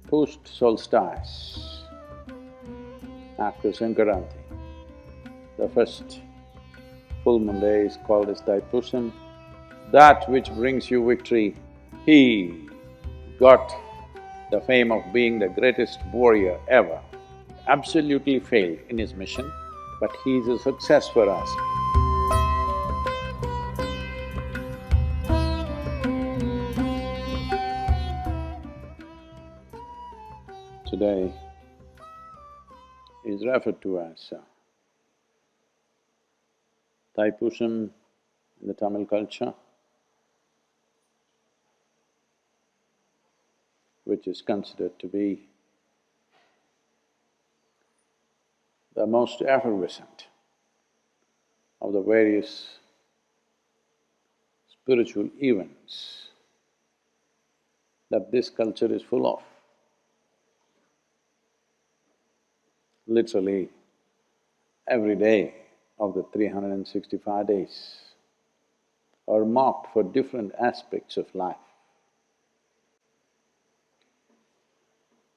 post-solstice, after Sankaranti, the first full moon day is called as Thaipusam. That which brings you victory, he got the fame of being the greatest warrior ever. Absolutely failed in his mission, but he is a success for us. Today is referred to as Thaipusam in the Tamil culture, which is considered to be the most effervescent of the various spiritual events that this culture is full of. Literally, every day of the 365 days are marked for different aspects of life.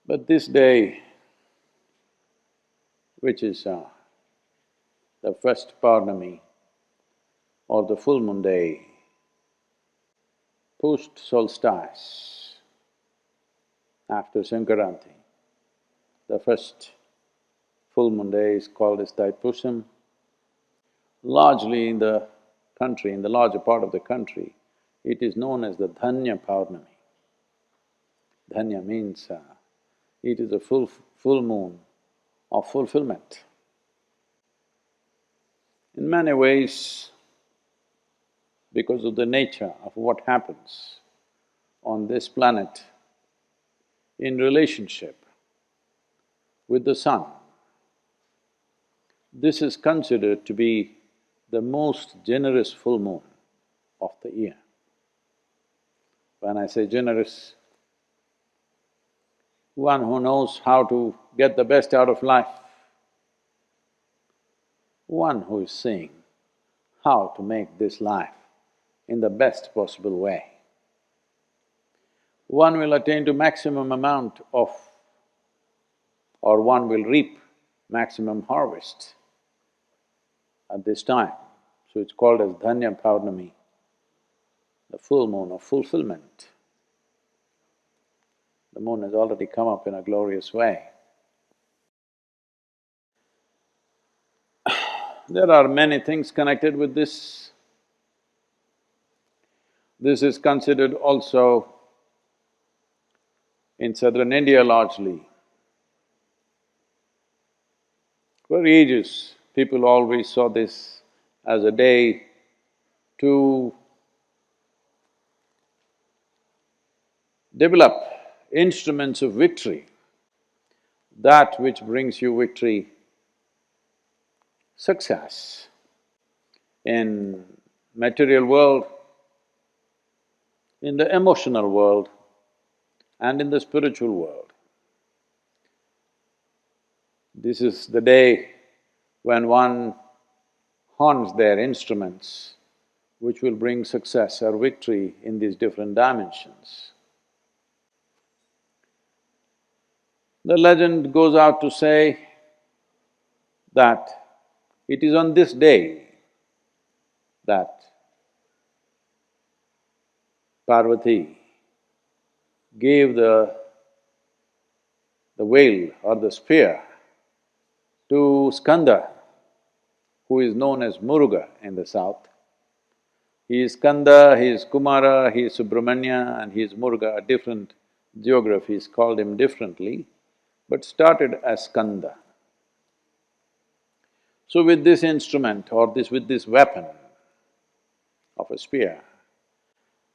But this day, which is the first Purnami or the full moon day, post-solstice, after Sankaranti, the first full moon day is called as Thaipusam. Largely in the country, in the larger part of the country, it is known as the Dhanya Purnami. Dhanya means it is a full moon of fulfillment. In many ways, because of the nature of what happens on this planet in relationship with the sun, this is considered to be the most generous full moon of the year. When I say generous, one who knows how to get the best out of life, one who is seeing how to make this life in the best possible way. One will attain to maximum amount of, or one will reap maximum harvest at this time. So it's called as Dhanya Purnami, the full moon of fulfillment. The moon has already come up in a glorious way. There are many things connected with this. This is considered also in southern India largely. For ages, people always saw this as a day to develop instruments of victory. That which brings you victory, success in material world, in the emotional world and in the spiritual world. This is the day when one horns their instruments which will bring success or victory in these different dimensions. The legend goes out to say that it is on this day that Parvati gave the veil or the spear to Skanda, who is known as Muruga in the south. He is Skanda, he is Kumara, he is Subramanya and he is Muruga. Different geographies called him differently, but started as Skanda. So with this instrument or with this weapon of a spear,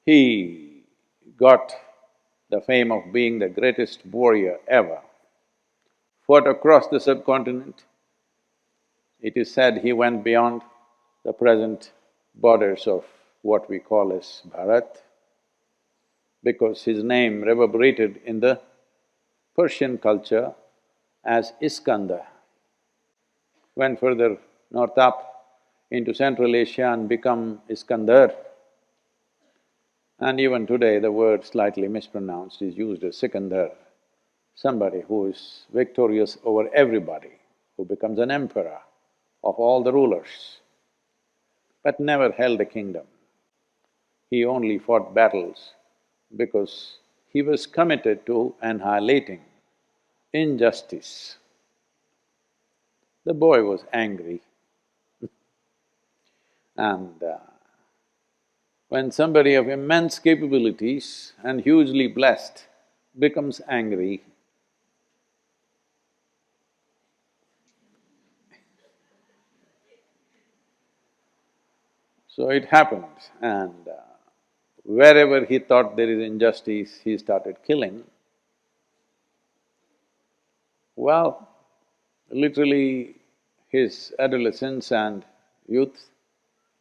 he got the fame of being the greatest warrior ever. Fought across the subcontinent. It is said he went beyond the present borders of what we call as Bharat, because his name reverberated in the Persian culture as Iskandar. Went further north up into Central Asia and become Iskandar. And even today the word slightly mispronounced is used as Sikandar. somebody who is victorious over everybody, who becomes an emperor of all the rulers, but never held a kingdom. He only fought battles because he was committed to annihilating injustice. The boy was angry and when somebody of immense capabilities and hugely blessed becomes angry, so it happened and wherever he thought there is injustice, he started killing. Well, literally his adolescence and youth,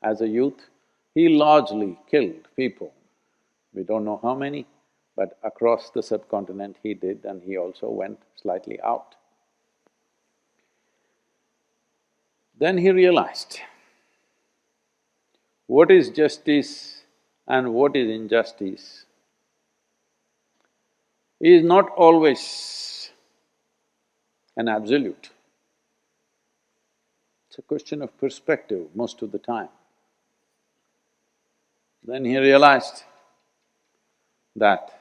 as a youth, he largely killed people. We don't know how many, but across the subcontinent he did, and he also went slightly out. Then he realized what is justice and what is injustice is not always an absolute. It's a question of perspective most of the time. Then he realized that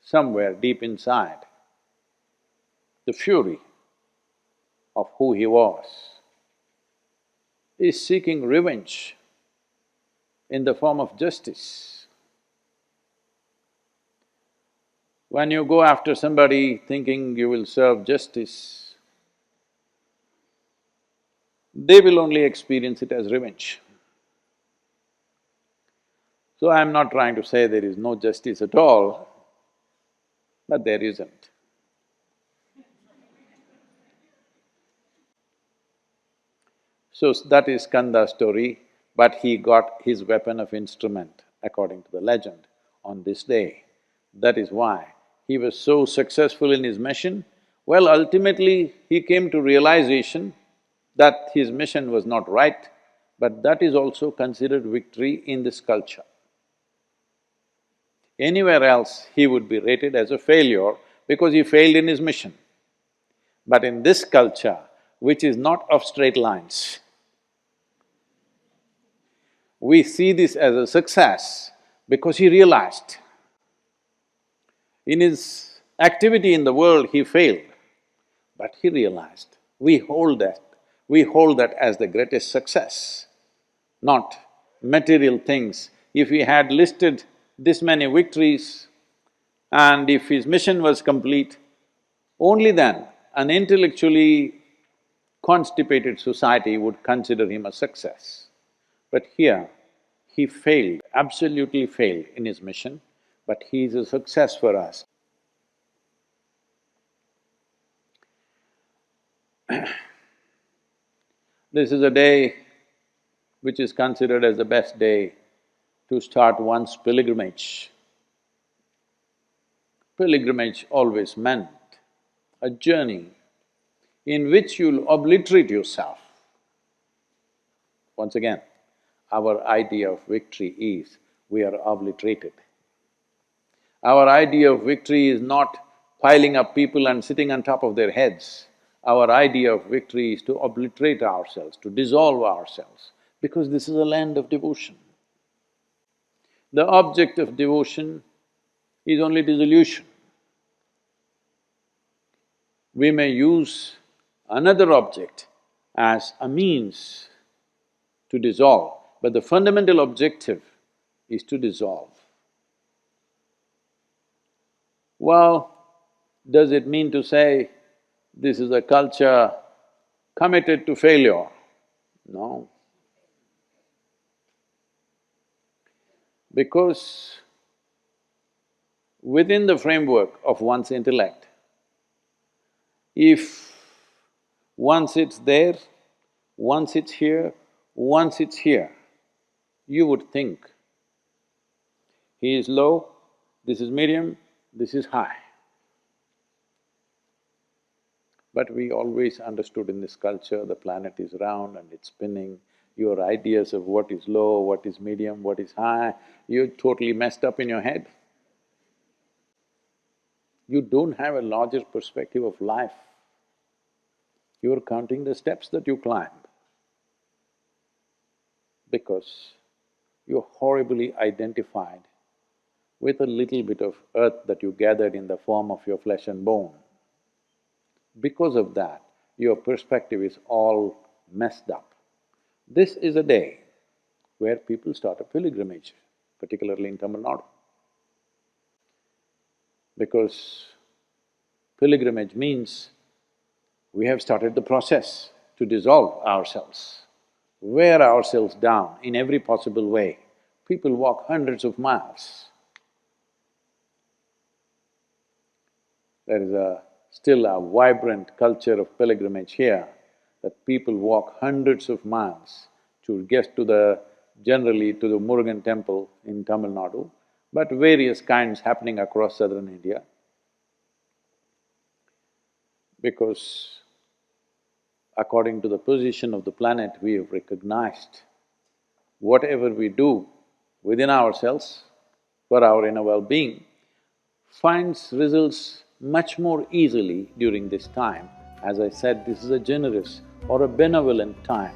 somewhere deep inside, the fury of who he was is seeking revenge in the form of justice. When you go after somebody thinking you will serve justice, they will only experience it as revenge. So I'm not trying to say there is no justice at all, but there isn't. So that is Kanda's story, but he got his weapon of instrument, according to the legend, on this day. That is why he was so successful in his mission. Well, ultimately he came to realization that his mission was not right, but that is also considered victory in this culture. Anywhere else, he would be rated as a failure because he failed in his mission. But in this culture, which is not of straight lines, we see this as a success because he realized in his activity in the world he failed, but he realized we hold that as the greatest success, not material things. If he had listed this many victories and if his mission was complete, only then an intellectually constipated society would consider him a success. But here, he failed, absolutely failed in his mission, but he is a success for us. This is a day which is considered as the best day to start one's pilgrimage. Pilgrimage always meant a journey in which you'll obliterate yourself. Once again, our idea of victory is we are obliterated. Our idea of victory is not piling up people and sitting on top of their heads. Our idea of victory is to obliterate ourselves, to dissolve ourselves, because this is a land of devotion. The object of devotion is only dissolution. We may use another object as a means to dissolve, but the fundamental objective is to dissolve. Well, does it mean to say this is a culture committed to failure? No. Because within the framework of one's intellect, if one sits there, one sits here, one sits here, you would think, he is low, this is medium, this is high. But we always understood in this culture the planet is round and it's spinning. Your ideas of what is low, what is medium, what is high, you're totally messed up in your head. You don't have a larger perspective of life. You are counting the steps that you climb because you're horribly identified with a little bit of earth that you gathered in the form of your flesh and bone. Because of that, your perspective is all messed up. This is a day where people start a pilgrimage, particularly in Tamil Nadu. Because pilgrimage means we have started the process to dissolve ourselves, wear ourselves down in every possible way. People walk hundreds of miles. There is still a vibrant culture of pilgrimage here, that people walk hundreds of miles to get generally to the Murugan temple in Tamil Nadu, but various kinds happening across southern India. Because according to the position of the planet, we have recognized whatever we do within ourselves for our inner well-being finds results much more easily during this time. As I said, this is a generous or a benevolent time